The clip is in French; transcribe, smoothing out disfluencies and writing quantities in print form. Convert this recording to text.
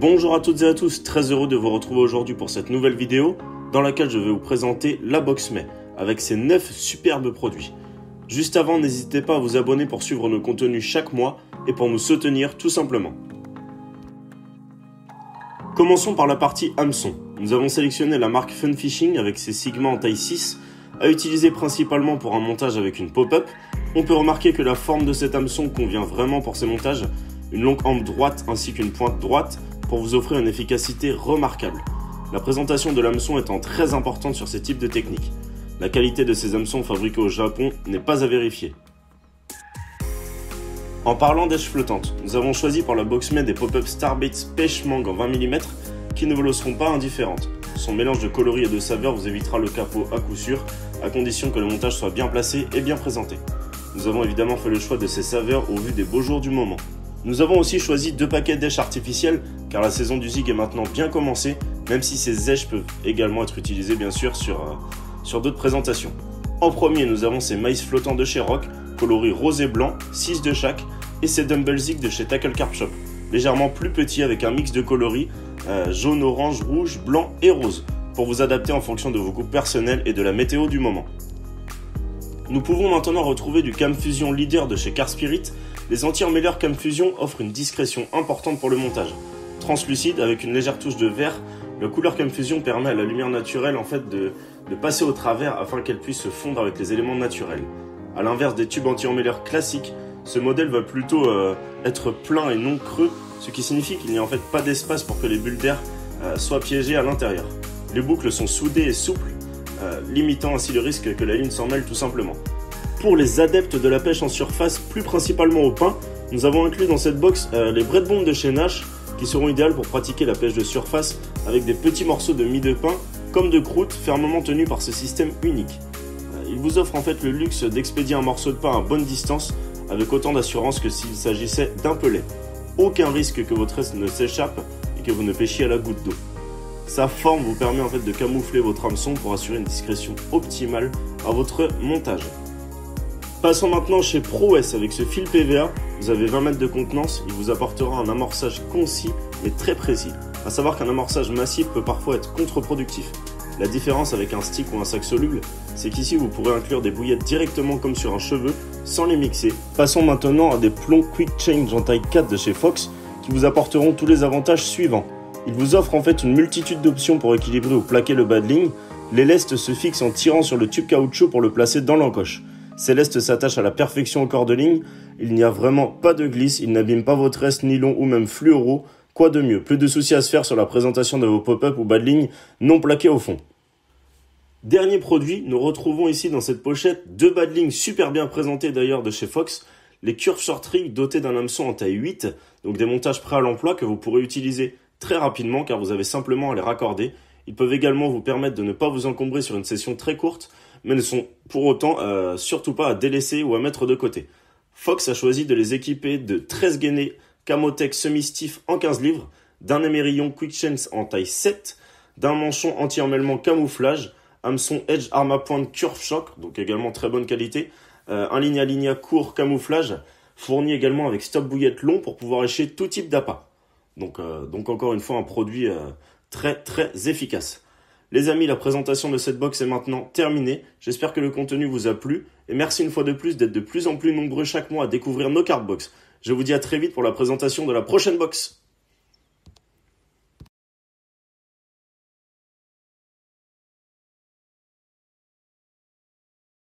Bonjour à toutes et à tous, très heureux de vous retrouver aujourd'hui pour cette nouvelle vidéo dans laquelle je vais vous présenter la box May avec ses 9 superbes produits. Juste avant, n'hésitez pas à vous abonner pour suivre nos contenus chaque mois et pour nous soutenir tout simplement. Commençons par la partie hameçon. Nous avons sélectionné la marque Fun Fishing avec ses segments en taille 6 à utiliser principalement pour un montage avec une pop-up. On peut remarquer que la forme de cet hameçon convient vraiment pour ces montages, une longue hampe droite ainsi qu'une pointe droite pour vous offrir une efficacité remarquable. La présentation de l'hameçon étant très importante sur ces types de techniques. La qualité de ces hameçons fabriqués au Japon n'est pas à vérifier. En parlant d'èches flottantes, nous avons choisi pour la box May des pop-up Starbaits pêche mangue en 20 mm qui ne vous laisseront pas indifférentes. Son mélange de coloris et de saveurs vous évitera le capot à coup sûr, à condition que le montage soit bien placé et bien présenté. Nous avons évidemment fait le choix de ces saveurs au vu des beaux jours du moment. Nous avons aussi choisi 2 paquets d'èches artificielles car la saison du zig est maintenant bien commencée, même si ces èches peuvent également être utilisées bien sûr sur d'autres présentations. En premier, nous avons ces maïs flottants de chez Rock, coloris rose et blanc, 6 de chaque, et ces dumbbell zig de chez Tackle Carp Shop, légèrement plus petits avec un mix de coloris jaune, orange, rouge, blanc et rose, pour vous adapter en fonction de vos goûts personnels et de la météo du moment. Nous pouvons maintenant retrouver du Cam Fusion Leader de chez Car Spirit. Les anti-emmêleurs Cam Fusion offrent une discrétion importante pour le montage. Translucide avec une légère touche de vert, la couleur Cam Fusion permet à la lumière naturelle de passer au travers afin qu'elle puisse se fondre avec les éléments naturels. A l'inverse des tubes anti-emmêleurs classiques, ce modèle va plutôt être plein et non creux, ce qui signifie qu'il n'y a en fait pas d'espace pour que les bulles d'air soient piégées à l'intérieur. Les boucles sont soudées et souples, limitant ainsi le risque que la ligne s'en mêle tout simplement. Pour les adeptes de la pêche en surface, plus principalement au pain, nous avons inclus dans cette box les bread bombs de chez Nash qui seront idéales pour pratiquer la pêche de surface avec des petits morceaux de mie de pain comme de croûte fermement tenus par ce système unique. Il vous offre en fait le luxe d'expédier un morceau de pain à bonne distance avec autant d'assurance que s'il s'agissait d'un pelet. Aucun risque que votre reste ne s'échappe et que vous ne pêchiez à la goutte d'eau. Sa forme vous permet en fait de camoufler votre hameçon pour assurer une discrétion optimale à votre montage. Passons maintenant chez ProS avec ce fil PVA. Vous avez 20 mètres de contenance, il vous apportera un amorçage concis mais très précis. A savoir qu'un amorçage massif peut parfois être contre-productif. La différence avec un stick ou un sac soluble, c'est qu'ici vous pourrez inclure des bouillettes directement comme sur un cheveu sans les mixer. Passons maintenant à des plombs Quick Change en taille 4 de chez Fox qui vous apporteront tous les avantages suivants. Il vous offre en fait une multitude d'options pour équilibrer ou plaquer le badling. Les lestes se fixent en tirant sur le tube caoutchouc pour le placer dans l'encoche. Ces lestes s'attachent à la perfection au corps de ligne. Il n'y a vraiment pas de glisse, ils n'abîment pas votre reste nylon ou même fluoro. Quoi de mieux? Plus de soucis à se faire sur la présentation de vos pop-up ou badling non plaqués au fond. Dernier produit, nous retrouvons ici dans cette pochette 2 badlings super bien présentés d'ailleurs de chez Fox. Les Curve Short Rig dotés d'un hameçon en taille 8, donc des montages prêts à l'emploi que vous pourrez utiliser très rapidement car vous avez simplement à les raccorder. Ils peuvent également vous permettre de ne pas vous encombrer sur une session très courte, mais ne sont pour autant surtout pas à délaisser ou à mettre de côté. Fox a choisi de les équiper de 13 gainés Camotech semi-stiff en 15 livres, d'un émerillon Quick Change en taille 7, d'un manchon anti-emmêlement camouflage, hameçon Edge arme à pointe Curve Shock, donc également très bonne qualité, un ligne à ligne court camouflage, fourni également avec stop bouillette long pour pouvoir écher tout type d'appât. Donc encore une fois un produit très très efficace. Les amis, la présentation de cette box est maintenant terminée. J'espère que le contenu vous a plu et merci une fois de plus d'être de plus en plus nombreux chaque mois à découvrir nos cardbox. Je vous dis à très vite pour la présentation de la prochaine box.